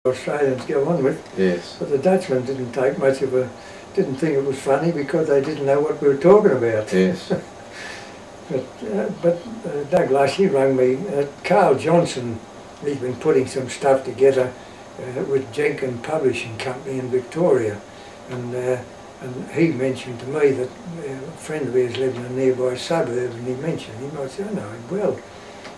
Australians go on with. Yes. But the Dutchmen didn't take much of a, didn't think it was funny because they didn't know what we were talking about. Yes. but Douglas, he rang me. Carl Johnson, he's been putting some stuff together with Jenkins Publishing Company in Victoria, and he mentioned to me that a friend of his lived in a nearby suburb, and he mentioned him. I said, I know him well.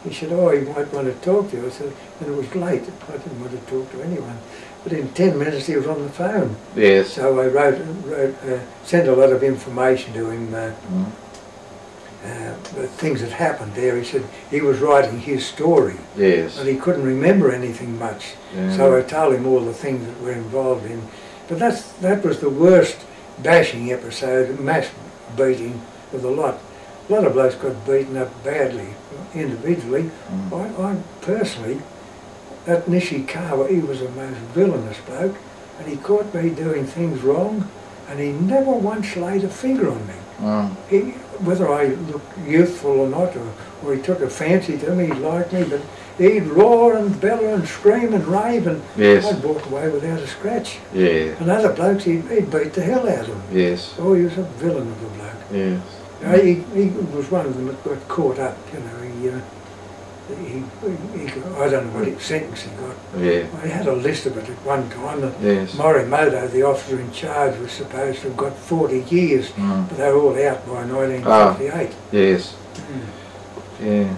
He said, oh, he might want to talk to you. I said, and it was late. I didn't want to talk to anyone. But in 10 minutes he was on the phone. Yes. So I sent a lot of information to him, the things that happened there. He said he was writing his story. Yes. And he couldn't remember anything much. Yeah. So I told him all the things that we're involved in. But that was the worst bashing episode, mass beating of the lot. A lot of blokes got beaten up badly, individually. I personally, that Nishikawa, he was a most villainous bloke, and he caught me doing things wrong, and he never once laid a finger on me. Whether I looked youthful or not, or he took a fancy to me, he liked me, but he'd roar and bellow and scream and rave, and I'd walk away without a scratch. Yeah. And other blokes, he'd beat the hell out of them. Yes. Oh, he was a villain of a bloke. Yes. He was one of them that got caught up, you know. I don't know what sentence he got. Yeah. I had a list of it at one time. Yes. Morimoto, the officer in charge, was supposed to have got 40 years, but they were all out by 1958. Yes. Yeah.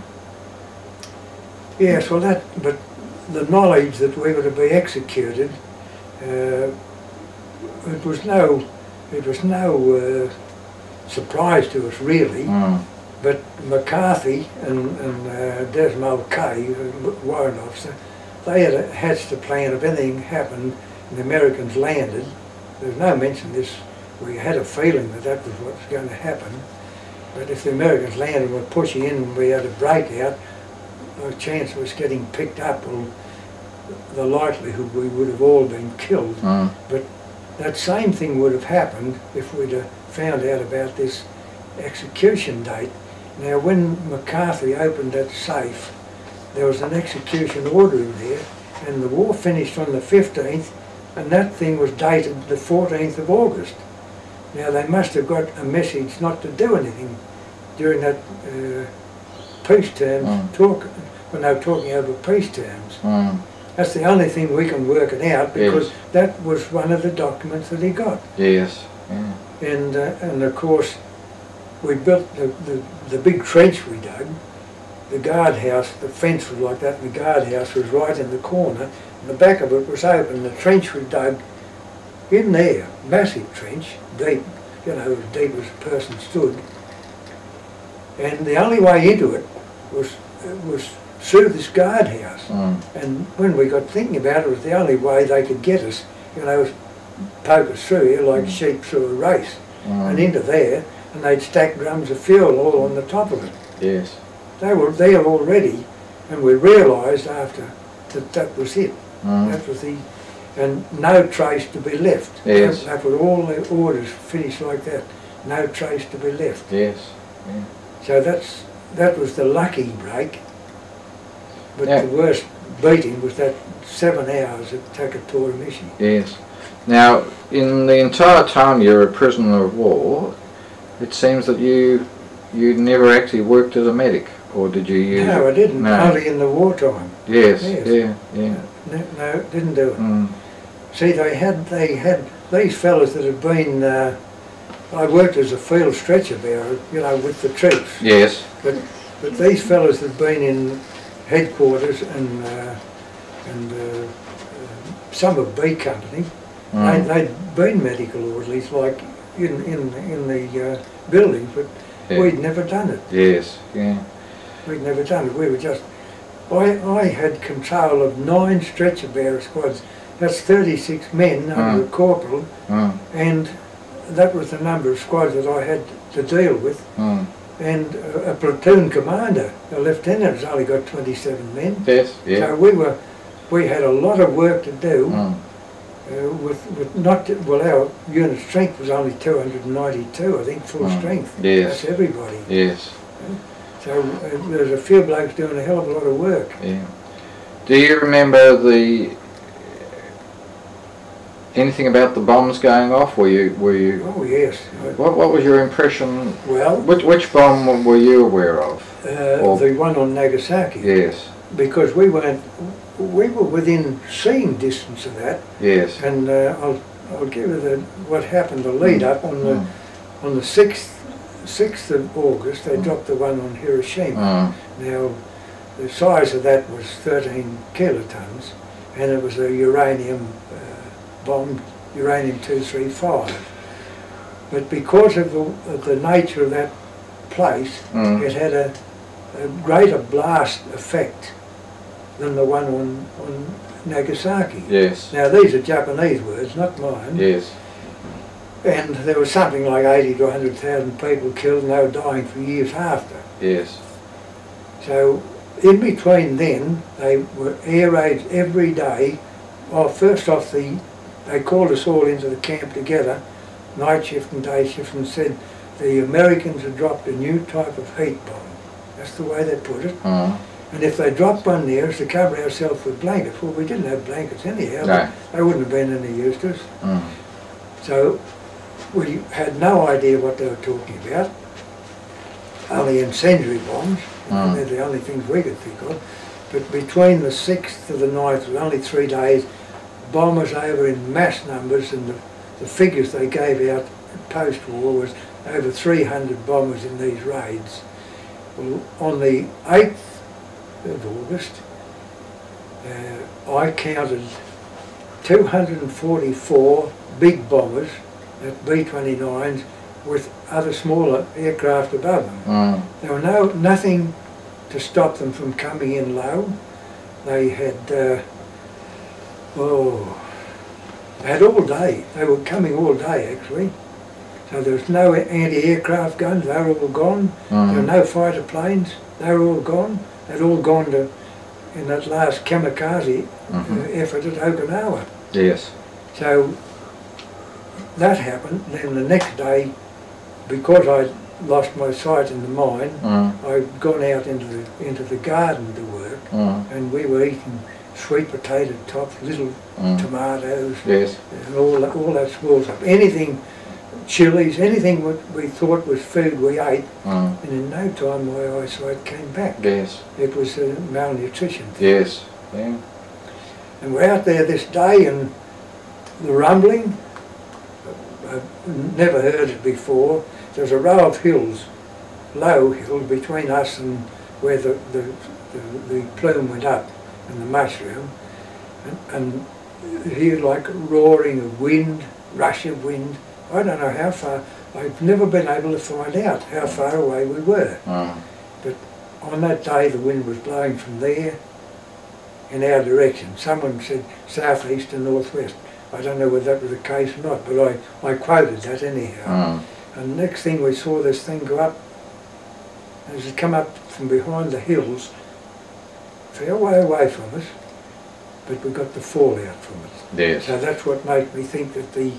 Yes, well but the knowledge that we were to be executed, it was no surprise to us really. But McCarthy and Desmond Kay, warrant officer, they had hatched a plan if anything happened and the Americans landed. There was no mention of this. We had a feeling that was what was going to happen. But if the Americans landed and were pushing in and we had a breakout, the chance of us getting picked up, or the likelihood we would have all been killed. But that same thing would have happened if we'd have found out about this execution date. Now, when McCarthy opened that safe, there was an execution order in there, and the war finished on the 15th, and that thing was dated the 14th of August. Now, they must have got a message not to do anything during that peace terms talk, when they were talking over peace terms. That's the only thing we can work it out, because that was one of the documents that he got. Yes. And of course, we built the big trench we dug. The guardhouse, the fence was like that, and the guardhouse was right in the corner, and the back of it was open. The trench we dug in there, massive trench, deep, you know, as deep as a person stood. And the only way into it was through this guardhouse. And when we got thinking about it, it was the only way they could get us, you know, was poke us through here like sheep through a race, and into there. And they'd stack drums of fuel all on the top of it. Yes. They were there already, and we realised after that was it. That was and no trace to be left. Yes. That was all the orders finished like that. No trace to be left. Yes. So that was the lucky break. But the worst beating was that 7 hours at Takatoa-Mishi. Yes. Now, in the entire time you were a prisoner of war, it seems that you never actually worked as a medic, or did you use No, I didn't. No. Only in the wartime. Yes. Yes. Yeah. No, didn't do it. See, they had these fellas that had been. I worked as a field stretcher bearer, you know, with the troops. Yes. But these fellas had been in headquarters and some of B Company. They'd been medical orderlies, like in the building, but we'd never done it. Yes. Yeah. We'd never done it. We were just. I had control of 9 stretcher bearer squads. That's 36 men under a corporal, and that was the number of squads that I had to deal with. And a platoon commander, a lieutenant, has only got 27 men. Yes. Yeah. So we had a lot of work to do. Our unit strength was only 292, I think, full strength. Yes. That's everybody. Yes. So there's a few blokes doing a hell of a lot of work. Yeah. Do you remember anything about the bombs going off? Were you? Oh yes. What was your impression? Well, which bomb were you aware of? The one on Nagasaki. Yes. Because we were within seeing distance of that. Yes. And I'll give you what happened. The lead up on the 6th of August, they dropped the one on Hiroshima. Now, the size of that was 13 kilotons, and it was a uranium bomb, uranium-235. But because of the nature of that place, it had a greater blast effect than the one on Nagasaki. Yes. Now these are Japanese words, not mine. Yes. And there was something like 80 to 100,000 people killed, and they were dying for years after. Yes. So in between then, they were air raids every day. Well, first off, they called us all into the camp together, night shift and day shift, and said the Americans had dropped a new type of heat bomb. That's the way they put it. And if they dropped one near us to cover ourselves with blankets, well, we didn't have blankets anyhow, but they wouldn't have been any use to us. So we had no idea what they were talking about. Only incendiary bombs, they're the only things we could think of. But between the 6th to the 9th, it was only 3 days, bombers over in mass numbers, and the figures they gave out post-war was over 300 bombers in these raids. Well, on the 8th of August, I counted 244 big bombers at B-29s with other smaller aircraft above them. There were nothing to stop them from coming in low. They had, they had all day. They were coming all day actually. So there was no anti-aircraft guns, they were all gone. There were no fighter planes, they were all gone. They'd all gone to, in that last kamikaze effort at Okinawa. Yes. So that happened. Then the next day, because I'd lost my sight in the mine, I'd gone out into the garden to work, and we were eating sweet potato tops, little tomatoes, and all that small stuff. Anything, chilies, anything what we thought was food we ate, and in no time my eyesight came back. Yes. It was a malnutrition thing. Yes. Yeah. And we're out there this day, and the rumbling, I've never heard it before. There's a row of hills, low hills, between us and where the plume went up and the mushroom, and here like roaring of wind, rush of wind. I don't know how far. I've never been able to find out how far away we were. But on that day the wind was blowing from there in our direction. Someone said southeast and northwest. I don't know whether that was the case or not, but I quoted that anyhow. And the next thing we saw this thing go up, as it come up from behind the hills, fair way away from us, but we got the fallout from it. Yes. So that's what made me think that the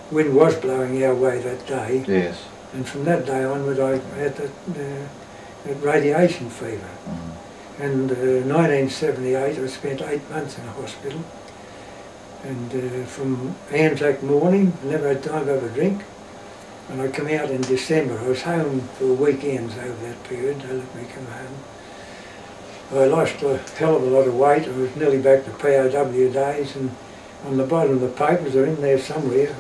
wind was blowing our way that day. Yes. And from that day onward I had that radiation fever. And 1978 I spent 8 months in a hospital. And from Anzac morning, I never had time to have a drink. And I come out in December. I was home for weekends over that period. They let me come home. I lost a hell of a lot of weight. I was nearly back to POW days, and on the bottom of the papers, they're in there somewhere,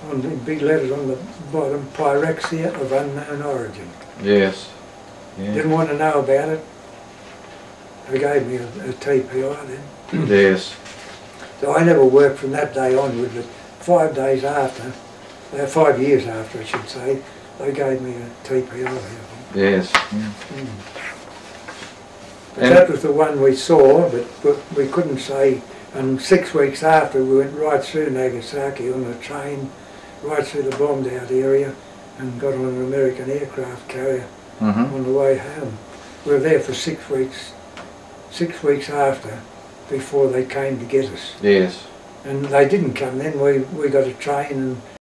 on the big letters on the bottom, pyrexia of unknown origin. Yes. Yeah. Didn't want to know about it. They gave me a TPI then. Yes. So I never worked from that day onward, but 5 days after, 5 years after I should say, they gave me a TPI. Yes. But that was the one we saw, but we couldn't say. And 6 weeks after, we went right through Nagasaki on a train, right through the bombed out area, and got on an American aircraft carrier on the way home. We were there for 6 weeks. 6 weeks after, before they came to get us. Yes. And they didn't come then. We got a train and